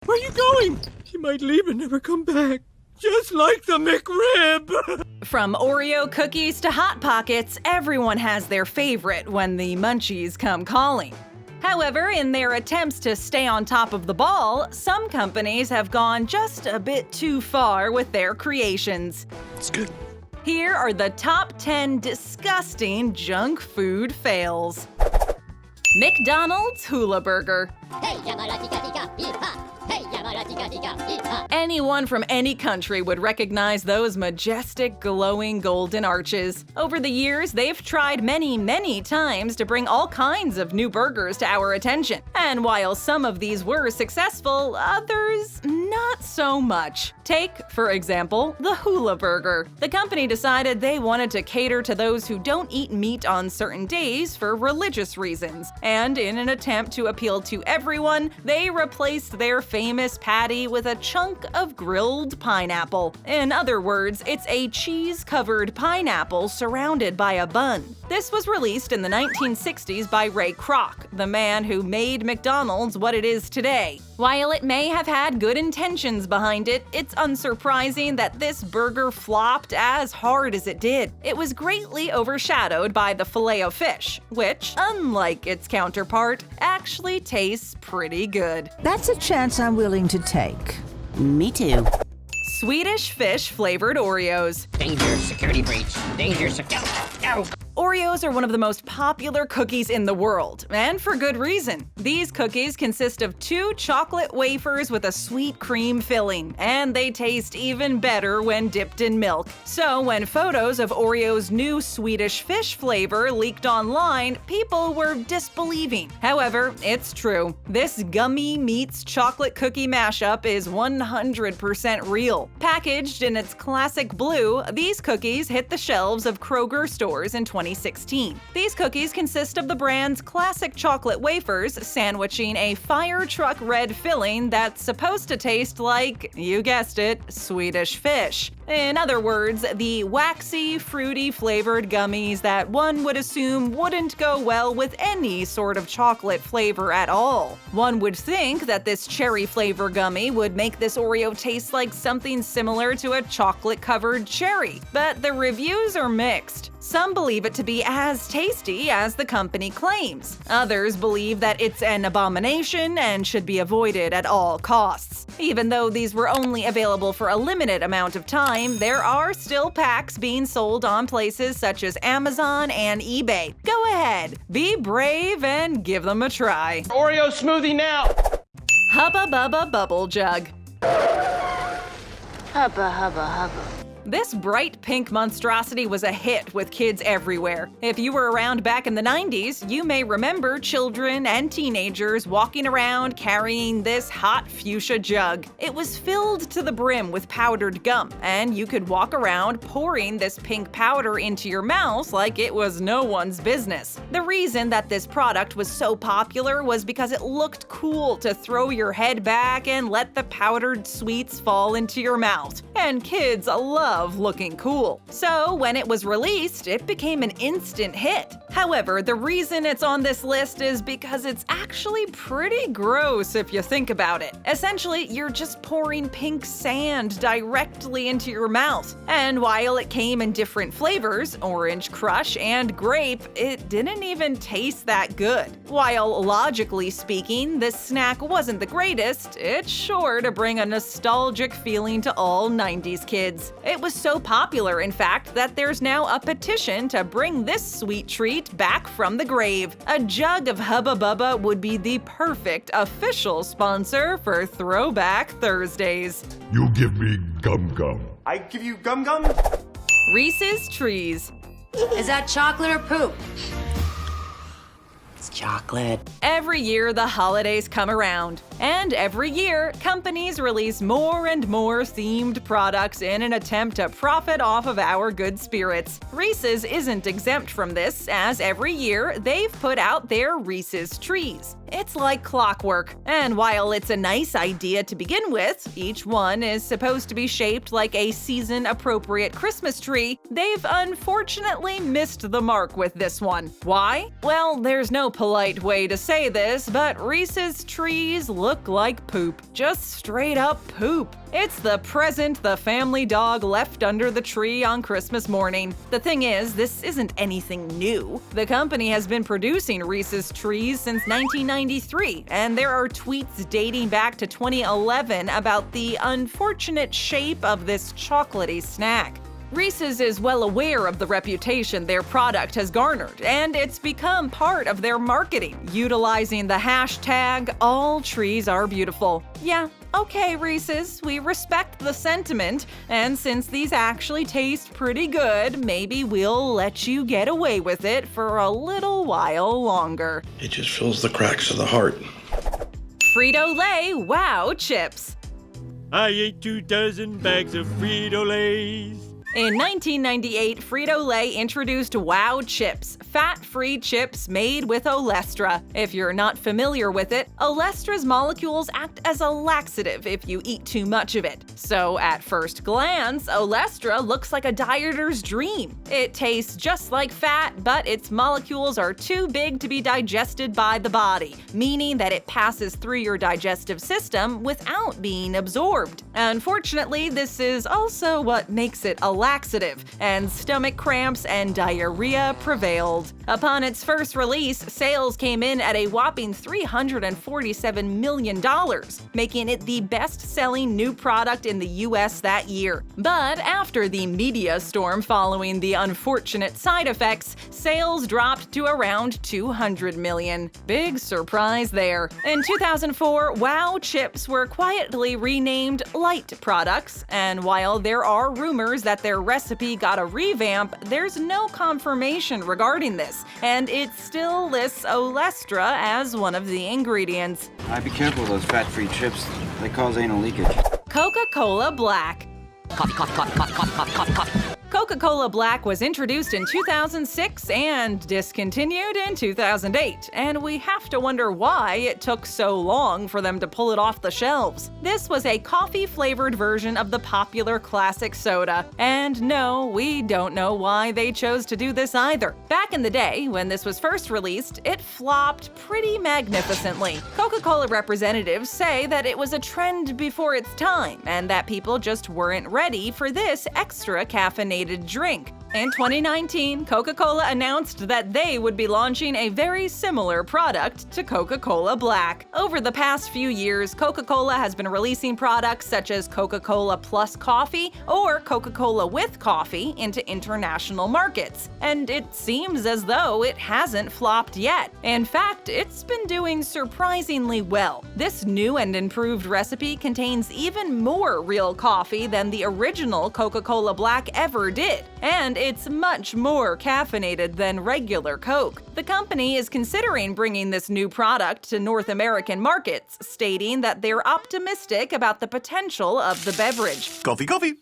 Where are you going? He might leave and never come back. Just like the McRib! From Oreo cookies to Hot Pockets, everyone has their favorite when the munchies come calling. However, in their attempts to stay on top of the ball, some companies have gone just a bit too far with their creations. It's good. Here are the top 10 disgusting junk food fails. McDonald's Hula Burger. Anyone from any country would recognize those majestic, glowing golden arches. Over the years, they've tried many times to bring all kinds of new burgers to our attention. And while some of these were successful, others not so much. Take, for example, the Hula Burger. The company decided they wanted to cater to those who don't eat meat on certain days for religious reasons. And in an attempt to appeal to everyone, they replaced their famous patty with a chunk of grilled pineapple. In other words, it's a cheese-covered pineapple surrounded by a bun. This was released in the 1960s by Ray Kroc, the man who made McDonald's what it is today. While it may have had good intentions behind it, it's unsurprising that this burger flopped as hard as it did. It was greatly overshadowed by the Filet-O-Fish, which, unlike its counterpart, actually tastes pretty good. That's a chance I'm willing to take. Me too. Swedish fish-flavored Oreos. Danger, security breach. Danger, security. No. Oreos are one of the most popular cookies in the world, and for good reason. These cookies consist of 2 chocolate wafers with a sweet cream filling, and they taste even better when dipped in milk. So when photos of Oreo's new Swedish fish flavor leaked online, people were disbelieving. However, it's true. This gummy meets chocolate cookie mashup is 100% real. Packaged in its classic blue, these cookies hit the shelves of Kroger stores in 2016. These cookies consist of the brand's classic chocolate wafers sandwiching a fire truck red filling that's supposed to taste like, you guessed it, Swedish fish. In other words, the waxy, fruity flavored gummies that one would assume wouldn't go well with any sort of chocolate flavor at all. One would think that this cherry flavor gummy would make this Oreo taste like something similar to a chocolate-covered cherry, but the reviews are mixed. Some believe it to be as tasty as the company claims. Others believe that it's an abomination and should be avoided at all costs. Even though these were only available for a limited amount of time, there are still packs being sold on places such as Amazon and eBay. Go ahead, be brave and give them a try. Oreo smoothie now! Hubba Bubba Bubble Jug. Hubba, hubba, hubba. This bright pink monstrosity was a hit with kids everywhere. If you were around back in the 90s, you may remember children and teenagers walking around carrying this hot fuchsia jug. It was filled to the brim with powdered gum, and you could walk around pouring this pink powder into your mouth like it was no one's business. The reason that this product was so popular was because it looked cool to throw your head back and let the powdered sweets fall into your mouth. And kids love looking cool. So when it was released, it became an instant hit. However, the reason it's on this list is because it's actually pretty gross if you think about it. Essentially, you're just pouring pink sand directly into your mouth. And while it came in different flavors, orange crush and grape, it didn't even taste that good. While logically speaking, this snack wasn't the greatest, it's sure to bring a nostalgic feeling to all 90s kids. It was so popular, in fact, that there's now a petition to bring this sweet treat back from the grave. A jug of Hubba Bubba would be the perfect official sponsor for Throwback Thursdays. You give me gum gum. I give you gum gum? Reese's Trees. Is that chocolate or poop? It's chocolate. Every year, the holidays come around. And every year, companies release more and more themed products in an attempt to profit off of our good spirits. Reese's isn't exempt from this, as every year, they've put out their Reese's Trees. It's like clockwork, and while it's a nice idea to begin with, each one is supposed to be shaped like a season-appropriate Christmas tree, they've unfortunately missed the mark with this one. Why? Well, there's no polite way to say this, but Reese's Trees look look like poop. Just straight up poop. It's the present the family dog left under the tree on Christmas morning. The thing is, this isn't anything new. The company has been producing Reese's trees since 1993, and there are tweets dating back to 2011 about the unfortunate shape of this chocolatey snack. Reese's is well aware of the reputation their product has garnered, and it's become part of their marketing, utilizing the hashtag #AllTreesAreBeautiful. Yeah, okay, Reese's, we respect the sentiment, and since these actually taste pretty good, maybe we'll let you get away with it for a little while longer. It just fills the cracks of the heart. Frito-Lay WOW Chips. I ate 2 dozen bags of Frito-Lays. In 1998, Frito-Lay introduced WOW Chips, fat-free chips made with olestra. If you're not familiar with it, olestra's molecules act as a laxative if you eat too much of it. So at first glance, olestra looks like a dieter's dream. It tastes just like fat, but its molecules are too big to be digested by the body, meaning that it passes through your digestive system without being absorbed. Unfortunately, this is also what makes it a laxative, and stomach cramps and diarrhea prevailed. Upon its first release, sales came in at a whopping $347 million, making it the best-selling new product in the US that year. But after the media storm following the unfortunate side effects, sales dropped to around $200 million. Big surprise there. In 2004, WOW Chips were quietly renamed Light Products, and while there are rumors that their recipe got a revamp, there's no confirmation regarding this, and it still lists olestra as one of the ingredients. Be careful of those fat-free chips. They cause anal leakage. Coca-Cola Blak. Coffee, coffee, coffee, coffee, coffee, coffee, coffee, coffee. Coca-Cola Blak was introduced in 2006 and discontinued in 2008, and we have to wonder why it took so long for them to pull it off the shelves. This was a coffee-flavored version of the popular classic soda, and no, we don't know why they chose to do this either. Back in the day, when this was first released, it flopped pretty magnificently. Coca-Cola representatives say that it was a trend before its time, and that people just weren't ready for this extra caffeinated drink. In 2019, Coca-Cola announced that they would be launching a very similar product to Coca-Cola Blak. Over the past few years, Coca-Cola has been releasing products such as Coca-Cola Plus Coffee or Coca-Cola with Coffee into international markets, and it seems as though it hasn't flopped yet. In fact, it's been doing surprisingly well. This new and improved recipe contains even more real coffee than the original Coca-Cola Blak ever did, and it's much more caffeinated than regular Coke. The company is considering bringing this new product to North American markets, stating that they're optimistic about the potential of the beverage. Coffee, coffee.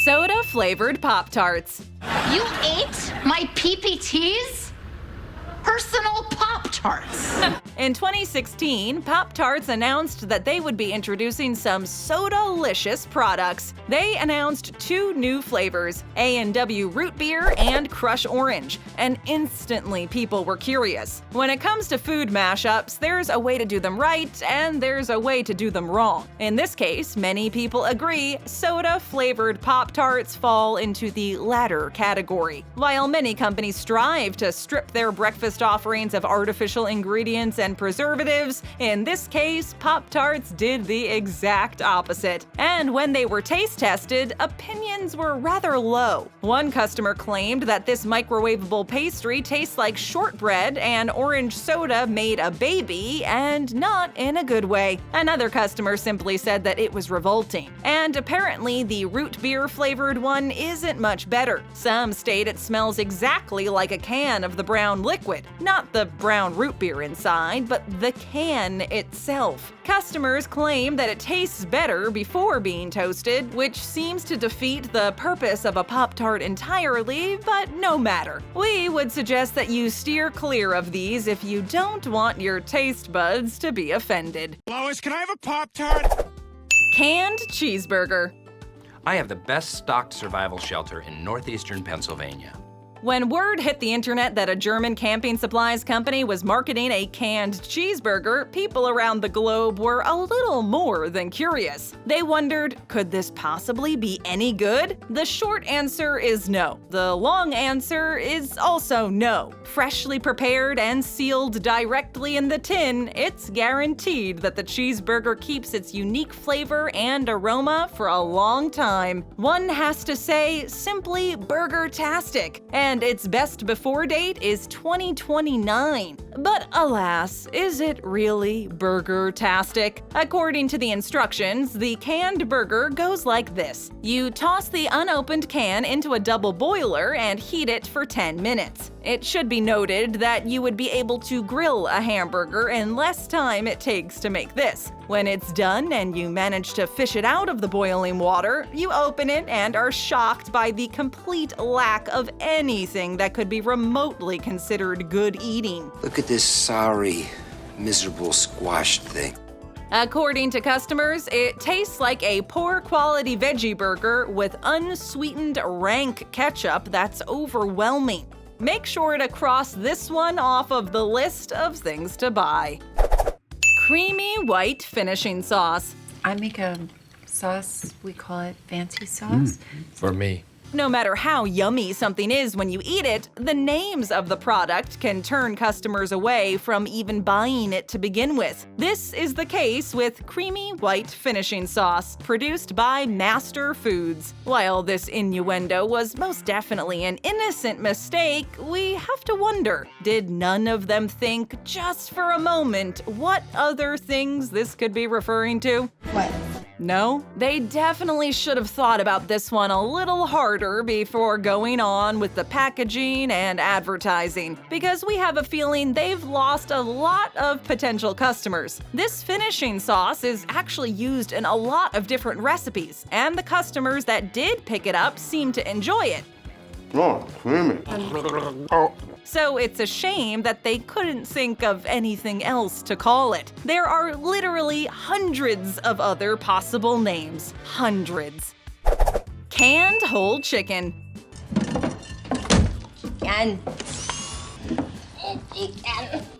Soda-flavored Pop-Tarts. You ate my PPTs? Personal Pop-Tarts. In 2016, Pop-Tarts announced that they would be introducing some soda-licious products. They announced 2 new flavors, A&W Root Beer and Crush Orange, and instantly people were curious. When it comes to food mashups, there's a way to do them right, and there's a way to do them wrong. In this case, many people agree soda-flavored Pop-Tarts fall into the latter category. While many companies strive to strip their breakfast offerings of artificial ingredients and preservatives, in this case, Pop-Tarts did the exact opposite. And when they were taste tested, opinions were rather low. One customer claimed that this microwavable pastry tastes like shortbread and orange soda made a baby, and not in a good way. Another customer simply said that it was revolting. And apparently the root beer flavored one isn't much better. Some state it smells exactly like a can of the brown liquid. Not the brown root beer inside, but the can itself. Customers claim that it tastes better before being toasted, which seems to defeat the purpose of a Pop-Tart entirely, but no matter. We would suggest that you steer clear of these if you don't want your taste buds to be offended. Lois, can I have a Pop-Tart? Canned cheeseburger. I have the best stocked survival shelter in northeastern Pennsylvania. When word hit the internet that a German camping supplies company was marketing a canned cheeseburger, people around the globe were a little more than curious. They wondered, could this possibly be any good? The short answer is no. The long answer is also no. Freshly prepared and sealed directly in the tin, it's guaranteed that the cheeseburger keeps its unique flavor and aroma for a long time. One has to say, simply burger-tastic, and its best before date is 2029. But alas, is it really burger-tastic? According to the instructions, the canned burger goes like this. You toss the unopened can into a double boiler and heat it for 10 minutes. It should be noted that you would be able to grill a hamburger in less time it takes to make this. When it's done and you manage to fish it out of the boiling water, you open it and are shocked by the complete lack of anything that could be remotely considered good eating. Look at this sorry, miserable squashed thing. According to customers, it tastes like a poor quality veggie burger with unsweetened rank ketchup that's overwhelming. Make sure to cross this one off of the list of things to buy. Creamy white finishing sauce. I make a sauce, we call it fancy sauce. For me. No matter how yummy something is when you eat it, the names of the product can turn customers away from even buying it to begin with. This is the case with creamy white finishing sauce, produced by Master Foods. While this innuendo was most definitely an innocent mistake, we have to wonder, did none of them think, just for a moment, what other things this could be referring to? What? No? They definitely should have thought about this one a little harder before going on with the packaging and advertising, because we have a feeling they've lost a lot of potential customers. This finishing sauce is actually used in a lot of different recipes, and the customers that did pick it up seem to enjoy it. Oh, creamy. So it's a shame that they couldn't think of anything else to call it. There are literally hundreds of other possible names. Hundreds. Canned whole chicken.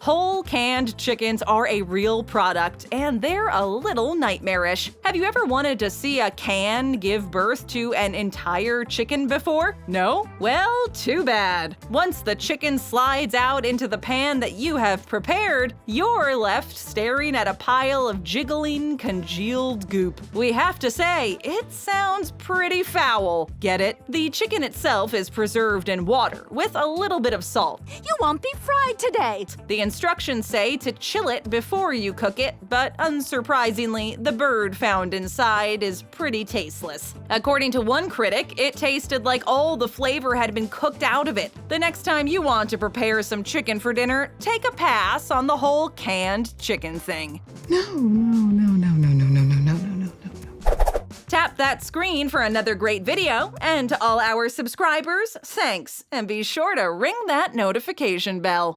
Whole canned chickens are a real product, and they're a little nightmarish. Have you ever wanted to see a can give birth to an entire chicken before? No? Well, too bad. Once the chicken slides out into the pan that you have prepared, you're left staring at a pile of jiggling, congealed goop. We have to say, it sounds pretty foul. Get it? The chicken itself is preserved in water with a little bit of salt. You won't be fried today. The instructions say to chill it before you cook it, but unsurprisingly, the bird found inside is pretty tasteless. According to one critic, it tasted like all the flavor had been cooked out of it. The next time you want to prepare some chicken for dinner, take a pass on the whole canned chicken thing. No. Tap that screen for another great video, and to all our subscribers, thanks, and be sure to ring that notification bell.